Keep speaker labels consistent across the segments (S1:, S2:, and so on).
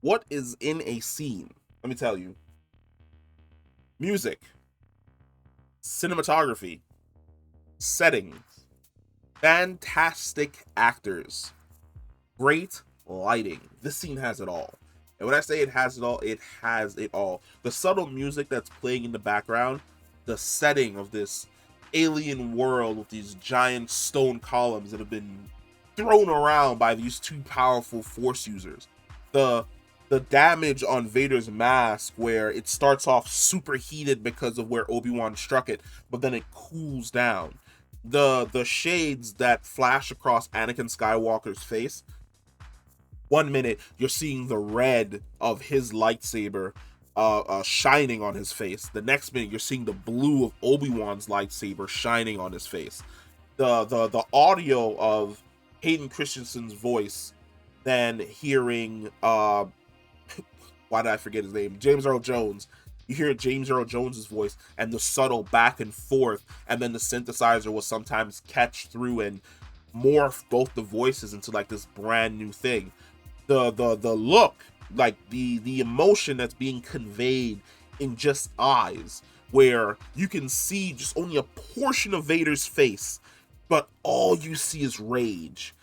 S1: What is in a scene? Let me tell you. Music, cinematography, settings, fantastic actors, great lighting. This scene has it all. And when I say it has it all, it has it all. The subtle music that's playing in the background, the setting of this alien world with these giant stone columns that have been thrown around by these two powerful force users. The the damage on Vader's mask, where it starts off super heated because of where Obi Wan struck it, but then it cools down. The shades that flash across Anakin Skywalker's face. 1 minute you're seeing the red of his lightsaber shining on his face. The next minute you're seeing the blue of Obi-Wan's lightsaber shining on his face. The audio of Hayden Christensen's voice, then hearing why did I forget his name? James Earl Jones. You hear James Earl Jones's voice and the subtle back and forth, and then the synthesizer will sometimes catch through and morph both the voices into like this brand new thing. The look, like the emotion that's being conveyed in just eyes, where you can see just only a portion of Vader's face, but all you see is rage.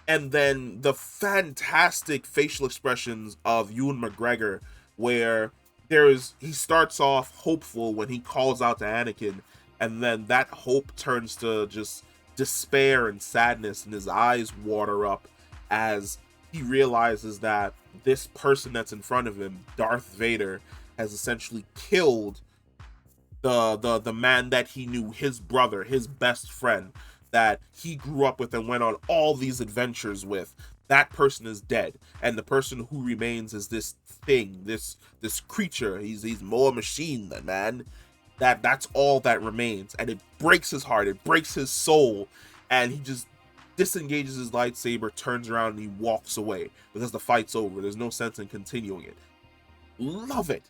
S1: And then the fantastic facial expressions of Ewan McGregor, where he starts off hopeful when he calls out to Anakin, and then that hope turns to just despair and sadness, and his eyes water up as he realizes that this person that's in front of him, Darth Vader, has essentially killed the man that he knew, his brother, his best friend, that he grew up with and went on all these adventures with. That person is dead, and the person who remains is this thing, this creature. He's more machine than man. That's all that remains, and it breaks his heart, it breaks his soul, and he just disengages his lightsaber, turns around, and he walks away because the fight's over. There's no sense in continuing it. Love it.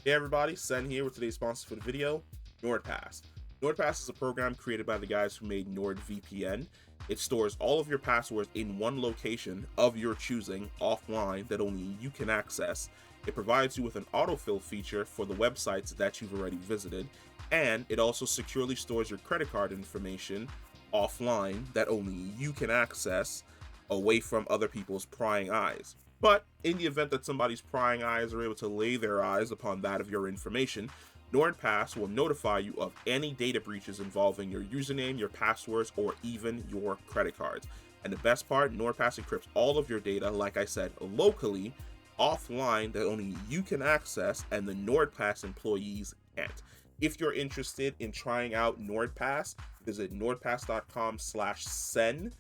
S1: Hey everybody, Sen here with today's sponsor for the video, NordPass. NordPass is a program created by the guys who made NordVPN. It stores all of your passwords in one location of your choosing, offline, that only you can access. It provides you with an autofill feature for the websites that you've already visited, and it also securely stores your credit card information offline that only you can access, away from other people's prying eyes. But in the event that somebody's prying eyes are able to lay their eyes upon that of your information, NordPass will notify you of any data breaches involving your username, your passwords, or even your credit cards. And the best part, NordPass encrypts all of your data, like I said, locally, offline, that only you can access and the NordPass employees can't. If you're interested in trying out NordPass, visit nordpass.com/sen.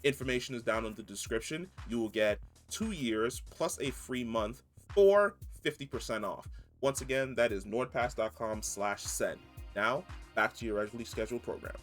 S1: Information is down in the description. You will get 2 years plus a free month for 50% off. Once again, that is nordpass.com/sen. Now, back to your regularly scheduled program.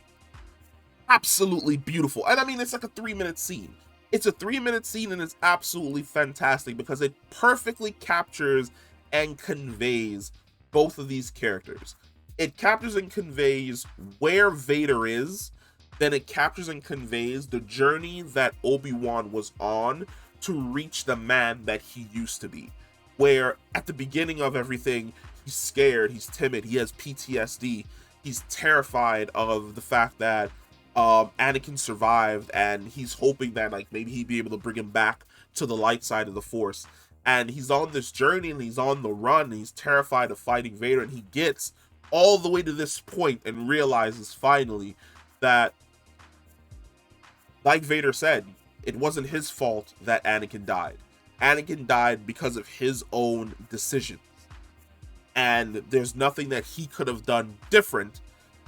S1: Absolutely beautiful. And I mean, it's like a 3-minute scene. It's a 3-minute scene, and it's absolutely fantastic because it perfectly captures and conveys both of these characters. It captures and conveys where Vader is, then it captures and conveys the journey that Obi-Wan was on to reach the man that he used to be. Where at the beginning of everything, he's scared, he's timid, he has PTSD, he's terrified of the fact that Anakin survived, and he's hoping that like maybe he'd be able to bring him back to the light side of the Force. And he's on this journey, and he's on the run, and he's terrified of fighting Vader, and he gets all the way to this point and realizes finally that, like Vader said, it wasn't his fault that Anakin died. Anakin died because of his own decisions. And there's nothing that he could have done different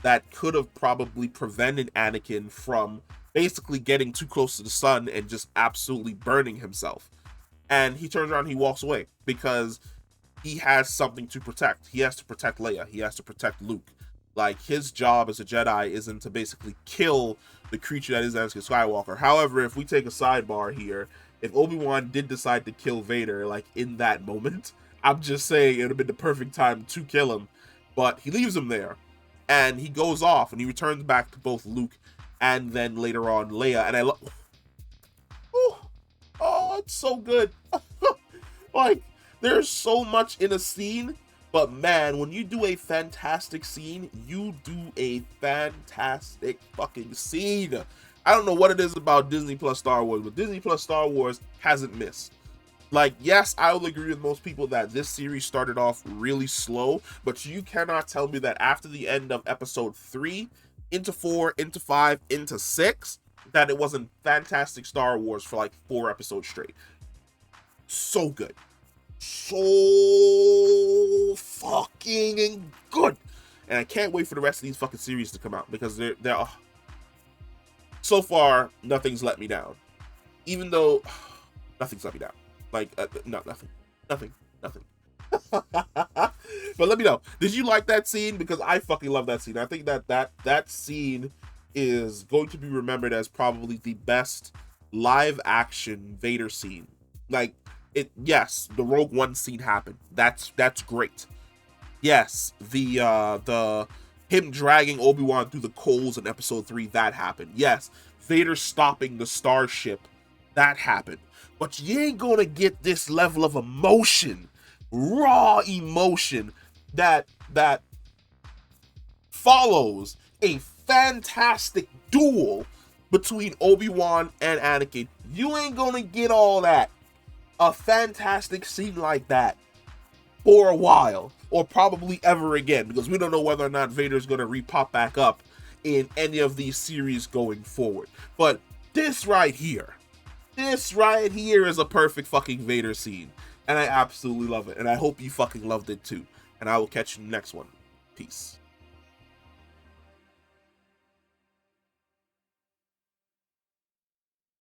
S1: that could have probably prevented Anakin from basically getting too close to the sun and just absolutely burning himself. And he turns around and he walks away because he has something to protect. He has to protect Leia. He has to protect Luke. Like, his job as a Jedi isn't to basically kill the creature that is Anakin Skywalker. However, if we take a sidebar here, if Obi-Wan did decide to kill Vader, like, in that moment, I'm just saying it would have been the perfect time to kill him. But he leaves him there, and he goes off, and he returns back to both Luke and then later on Leia. And I love... Oh, it's so good. Like, there's so much in a scene, but man, when you do a fantastic scene, you do a fantastic fucking scene. I don't know what it is about Disney Plus Star Wars, but Disney Plus Star Wars hasn't missed. Like, yes, I will agree with most people that this series started off really slow, but you cannot tell me that after the end of episode 3, into 4, into 5, into 6, that it wasn't fantastic Star Wars for like 4 episodes straight. So good. So fucking good. And I can't wait for the rest of these fucking series to come out, because they're so far, nothing's let me down. Even though nothing's let me down. Like, nothing. But let me know, did you like that scene? Because I fucking love that scene. I think that scene is going to be remembered as probably the best live action Vader scene. Like, yes, the Rogue One scene happened. That's great. Yes, the him dragging Obi Wan through the coals in episode 3, that happened. Yes, Vader stopping the starship, that happened. But you ain't gonna get this level of emotion, raw emotion, that follows a fantastic duel between Obi-Wan and Anakin. You ain't gonna get all that. A fantastic scene like that for a while, or probably ever again, because we don't know whether or not Vader's gonna repop back up in any of these series going forward. But this right here is a perfect fucking Vader scene, and I absolutely love it, and I hope you fucking loved it too. And I will catch you in the next one. Peace.